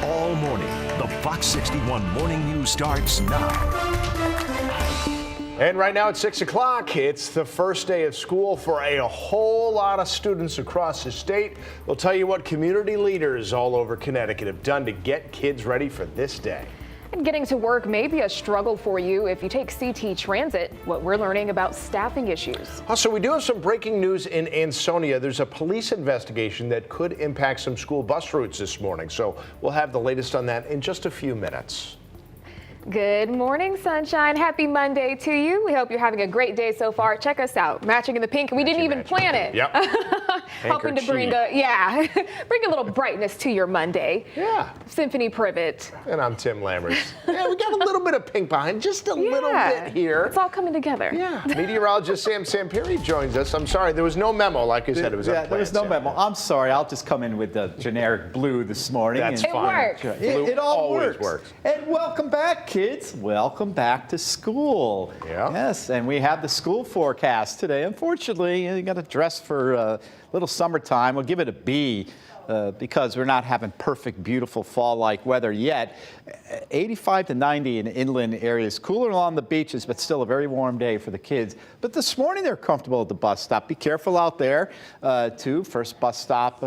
all morning. The Fox 61 Morning News starts now. And right now at 6 o'clock, it's the first day of school for a whole lot of students across the state. We'll tell you what community leaders all over Connecticut have done to get kids ready for this day. And getting to work may be a struggle for you if you take CT Transit. What we're learning about staffing issues. Also, we do have some breaking news in Ansonia. There's a police investigation that could impact some school bus routes this morning. So we'll have the latest on that in just a few minutes. Good morning, sunshine. Happy Monday to you. We hope you're having a great day so far. Check us out. Matching in the pink. We didn't even plan it. Yep. Helping to bring bring a little brightness to your Monday. Yeah. Symphony Privet. And I'm Tim Lammers. Yeah, we got a little bit of pink behind, just a little bit here. It's all coming together. Yeah. Meteorologist Sam Samperi joins us. I'm sorry, there was no memo. Like I said, it was unplanned. There was no memo. I'm sorry. I'll just come in with the generic blue this morning. That's It fine. works. It all always works. works. And welcome back, kids. Welcome back to school. Yeah. Yes, and we have the school forecast today. Unfortunately, you got to dress for a little summertime. We'll give it a B. Because we're not having perfect, beautiful fall-like weather yet. 85 to 90 in inland areas. Cooler along the beaches, but still a very warm day for the kids. But this morning they're comfortable at the bus stop. Be careful out there, too. First bus stop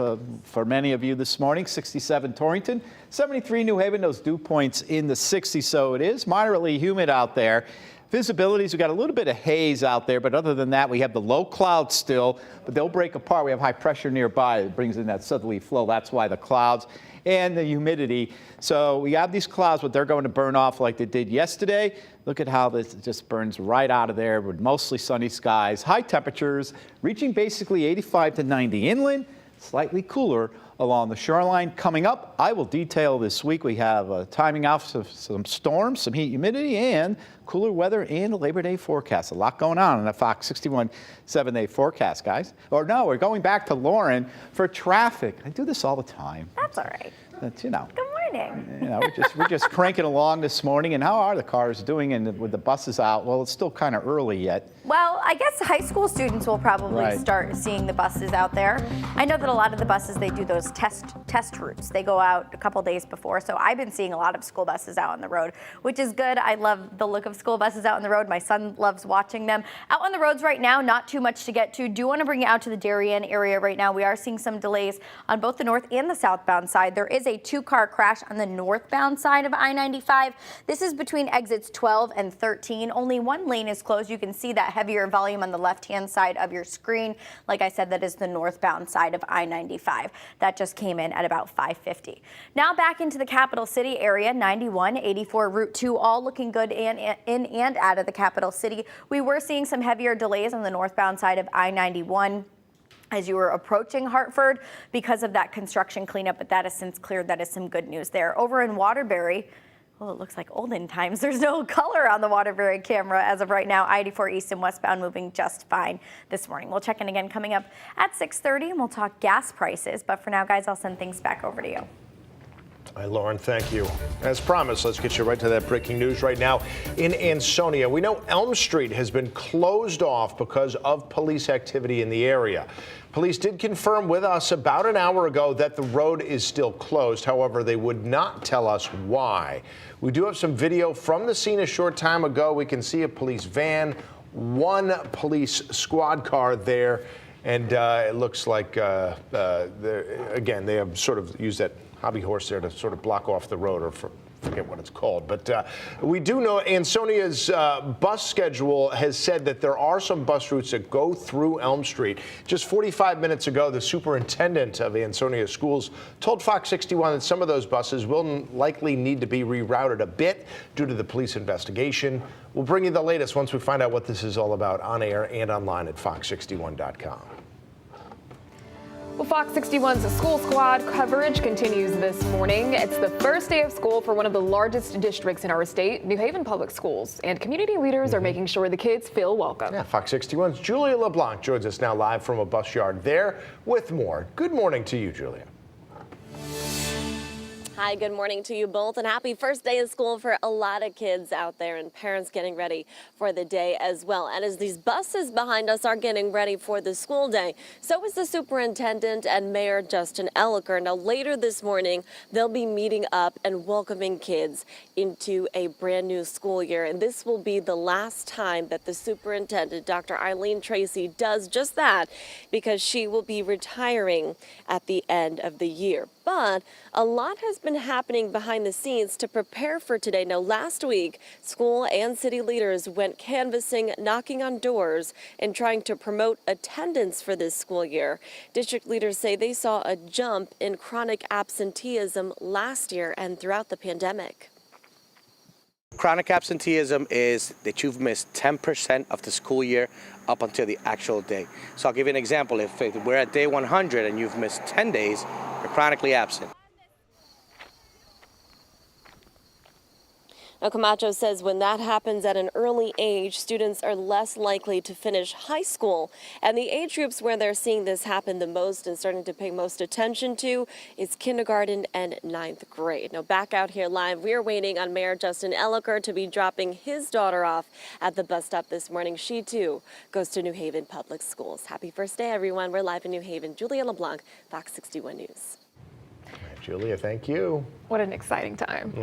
for many of you this morning, 67 Torrington, 73 New Haven. Those dew points in the 60s, so it is moderately humid out there. Visibilities, we got a little bit of haze out there, but other than that, we have the low clouds still, but they'll break apart. We have high pressure nearby that brings in that southerly flow. That's why the clouds and the humidity. So we have these clouds, but they're going to burn off like they did yesterday. Look at how this just burns right out of there with mostly sunny skies, high temperatures, reaching basically 85 to 90 inland, slightly cooler along the shoreline. Coming up, I will detail this week. We have timing out of some storms, some heat, humidity, and cooler weather and a Labor Day forecast. A lot going on in the Fox 61 7-day forecast, guys. Or no, we're going back to Lauren for traffic. I do this all the time. That's all right. That's, Good morning. you know, we're just cranking along this morning. And how are the cars doing and with the buses out? Well, it's still kind of early yet. Well, I guess high school students will probably start seeing the buses out there. I know that a lot of the buses, they do those test routes. They go out a couple days before. So I've been seeing a lot of school buses out on the road, which is good. I love the look of school buses out on the road. My son loves watching them. Out on the roads right now, not too much to get to. Do want to bring you out to the Darien area right now. We are seeing some delays on both the north and the southbound side. There is a two-car crash on the northbound side of I-95. This is between exits 12 and 13. Only one lane is closed. You can see that heavier volume on the left-hand side of your screen. Like I said, that is the northbound side of I-95. That just came in at about 5:50. Now back into the capital city area, 91, 84, Route 2, all looking good in and out of the capital city. We were seeing some heavier delays on the northbound side of I-91 as you were approaching Hartford because of that construction cleanup, but that has since cleared. That is some good news there. Over in Waterbury, well, it looks like olden times. There's no color on the Waterbury camera as of right now. I-84 east and westbound moving just fine this morning. We'll check in again coming up at 6:30 and we'll talk gas prices. But for now, guys, I'll send things back over to you. Hi, Lauren, thank you. As promised, let's get you right to that breaking news right now in Ansonia. We know Elm Street has been closed off because of police activity in the area. Police did confirm with us about an hour ago that the road is still closed. However, they would not tell us why. We do have some video from the scene a short time ago. We can see a police van, one police squad car there, and it looks like, again, they have sort of used that hobby horse there to sort of block off the road, or forget what it's called. But we do know Ansonia's bus schedule has said that there are some bus routes that go through Elm Street. Just 45 minutes ago, the superintendent of Ansonia Schools told Fox 61 that some of those buses will likely need to be rerouted a bit due to the police investigation. We'll bring you the latest once we find out what this is all about on air and online at fox61.com. Well, Fox 61's School Squad coverage continues this morning. It's the first day of school for one of the largest districts in our state, New Haven Public Schools, and community leaders are making sure the kids feel welcome. Yeah, Fox 61's Julia LeBlanc joins us now live from a bus yard there with more. Good morning to you, Julia. Hi, good morning to you both, and happy first day of school for a lot of kids out there and parents getting ready for the day as well. And as these buses behind us are getting ready for the school day, so is the superintendent and Mayor Justin Elicker. Now, later this morning, they'll be meeting up and welcoming kids into a brand new school year. And this will be the last time that the superintendent, Dr. Eileen Tracy, does just that, because she will be retiring at the end of the year. But a lot has been happening behind the scenes to prepare for today. Now, last week, school and city leaders went canvassing, knocking on doors, and trying to promote attendance for this school year. District leaders say they saw a jump in chronic absenteeism last year and throughout the pandemic. Chronic absenteeism is that you've missed 10% of the school year up until the actual day. So I'll give you an example. If we're at day 100 and you've missed 10 days, you're chronically absent. Now, Camacho says when that happens at an early age, students are less likely to finish high school. And the age groups where they're seeing this happen the most and starting to pay most attention to is kindergarten and 9th grade. Now, back out here live, we're waiting on Mayor Justin Elicker to be dropping his daughter off at the bus stop this morning. She, too, goes to New Haven Public Schools. Happy first day, everyone. We're live in New Haven. Julia LeBlanc, Fox 61 News. Julia, thank you. What an exciting time.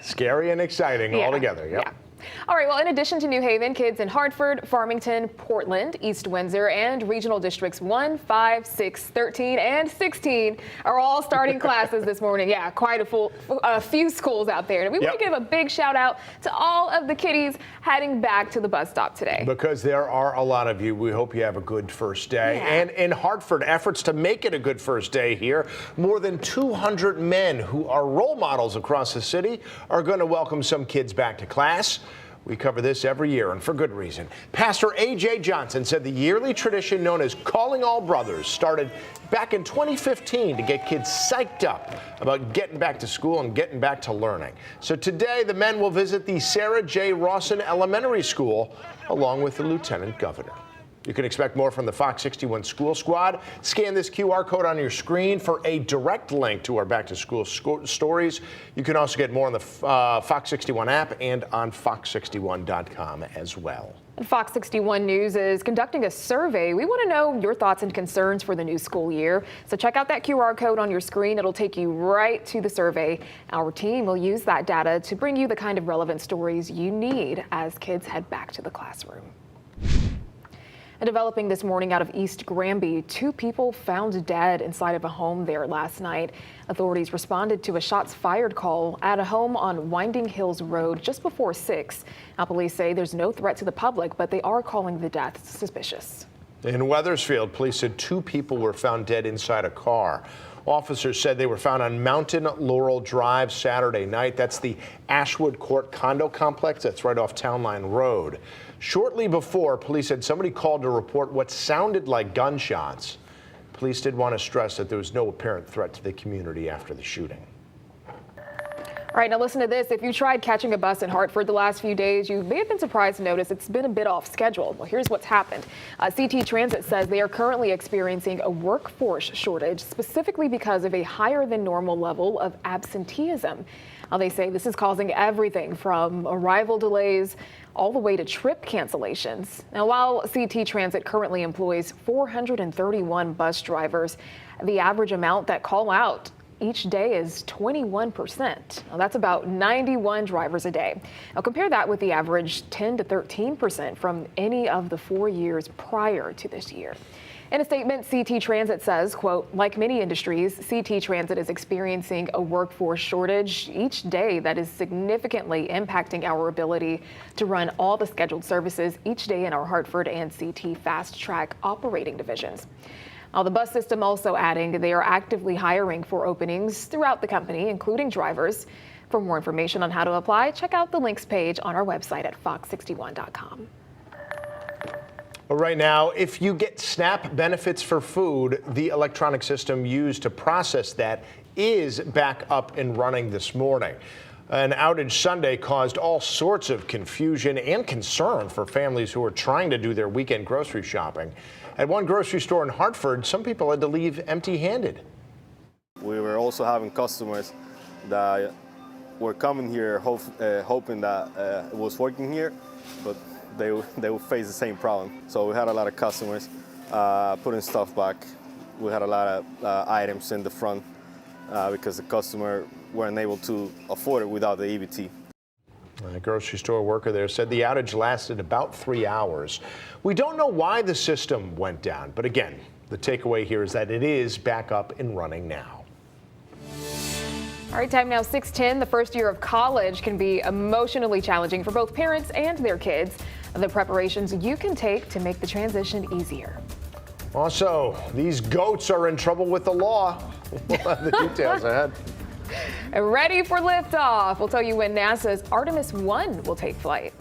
Scary and exciting all together. Yep. Yeah. All right, well, in addition to New Haven, kids in Hartford, Farmington, Portland, East Windsor, and regional districts 1, 5, 6, 13, and 16 are all starting classes this morning. Yeah, quite a few schools out there. And we want to give a big shout out to all of the kiddies heading back to the bus stop today. Because there are a lot of you. We hope you have a good first day. Yeah. And in Hartford, efforts to make it a good first day here. More than 200 men who are role models across the city are going to welcome some kids back to class. We cover this every year, and for good reason. Pastor A.J. Johnson said the yearly tradition known as Calling All Brothers started back in 2015 to get kids psyched up about getting back to school and getting back to learning. So today, the men will visit the Sarah J. Rawson Elementary School along with the Lieutenant Governor. You can expect more from the Fox 61 School Squad. Scan this QR code on your screen for a direct link to our back-to-school stories. You can also get more on the Fox 61 app and on fox61.com as well. Fox 61 News is conducting a survey. We want to know your thoughts and concerns for the new school year. So check out that QR code on your screen. It'll take you right to the survey. Our team will use that data to bring you the kind of relevant stories you need as kids head back to the classroom. And developing this morning out of East Granby, 2 people found dead inside of a home there last night. Authorities responded to a shots fired call at a home on Winding Hills Road just before 6. Now, police say there's no threat to the public, but they are calling the death suspicious. In Wethersfield, police said 2 people were found dead inside a car. Officers said they were found on Mountain Laurel Drive Saturday night. That's the Ashwood Court condo complex that's right off Town Line Road. Shortly before, police said somebody called to report what sounded like gunshots. Police did want to stress that there was no apparent threat to the community after the shooting. All right, now listen to this. If you tried catching a bus in Hartford the last few days, you may have been surprised to notice it's been a bit off schedule. Well, here's what's happened. CT Transit says they are currently experiencing a workforce shortage, specifically because of a higher than normal level of absenteeism. Now, they say this is causing everything from arrival delays all the way to trip cancellations. Now, while CT Transit currently employs 431 bus drivers, the average amount that call out each day is 21%. Now, that's about 91 drivers a day. Now, compare that with the average 10 to 13% from any of the 4 years prior to this year. In a statement, CT Transit says, quote, like many industries, CT Transit is experiencing a workforce shortage each day that is significantly impacting our ability to run all the scheduled services each day in our Hartford and CT Fast Track operating divisions. Now, the bus system also adding they are actively hiring for openings throughout the company, including drivers. For more information on how to apply, check out the links page on our website at fox61.com. Well, right now, if you get SNAP benefits for food, the electronic system used to process that is back up and running this morning. An outage Sunday caused all sorts of confusion and concern for families who are trying to do their weekend grocery shopping. At one grocery store in Hartford, some people had to leave empty-handed. We were also having customers that were coming here hoping that it was working here, but they would face the same problem. So we had a lot of customers putting stuff back. We had a lot of items in the front because the customer weren't able to afford it without the EBT. A grocery store worker there said the outage lasted about 3 hours. We don't know why the system went down, but again, the takeaway here is that it is back up and running now. All right, time now 6:10. The first year of college can be emotionally challenging for both parents and their kids. The preparations you can take to make the transition easier. Also, these goats are in trouble with the law. We'll have the details ahead. Ready for liftoff. We'll tell you when NASA's Artemis 1 will take flight.